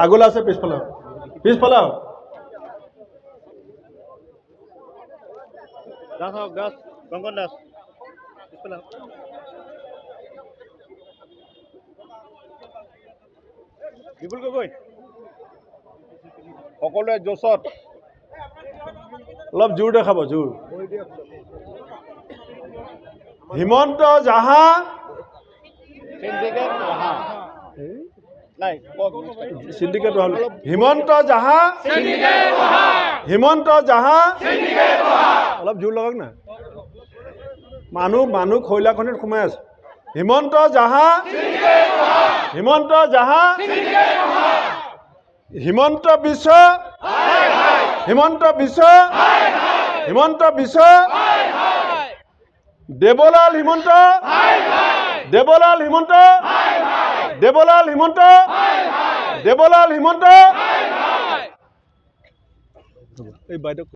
আগলৈ আছে পিছফালে পিছফালে দাস হওক দাস কংকন দাস পিছফালে বিপুল গগৈ সকলোৱে জোচত অলপ জোৰ দেখাব জোৰ হিমন্ত জাহা সিন্ডিকেট হিমন্ত জাহা হিমন্ত জাহা অলপ জোৰ লগাওক না মানুহ খৈলাখনিত সোমাই আছে হিমন্ত জাহা হিমন্ত জাহা হিমন্ত বিশ্ব হিমন্ত বিশ্ব হিমন্ত বিশ্ব দেৱলাল হিমন্ত দেৱলাল হিমন্ত দেৱলাল হিমন্ত দেৱলাল হিমন্ত এই বাইদেউ